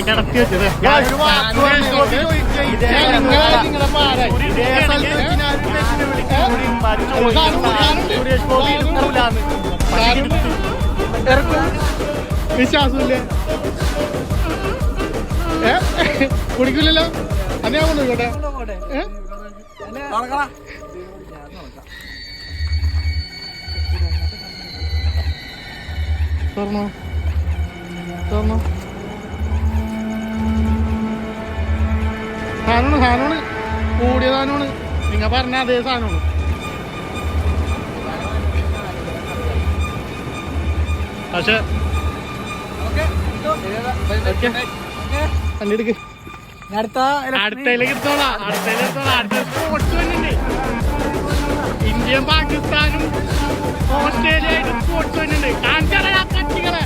കിടത്തി വെച്ചത് വിശ്വാസമില്ലേ? കുടിക്കില്ലല്ലോ. അതെ കൊണ്ടുപോയിക്കോട്ടെ. തുറന്നോ തുറന്നോ. സാധനമാണ് കൂടിയ സാധനമാണ്. നിങ്ങൾ പറഞ്ഞ അതേ സാധനമാണ്. പക്ഷെ കണ്ടെടുക്ക്. അടുത്തയിലേക്ക് എടുത്തോളാം. അടുത്ത സ്പോർട്സ് വന്നിട്ടുണ്ട്. ഇന്ത്യയും പാകിസ്ഥാനും ഓസ്ട്രേലിയയും സ്പോർട്സ് വന്നിട്ടുണ്ട്. കാണിച്ചാലേ കട്ടികളെ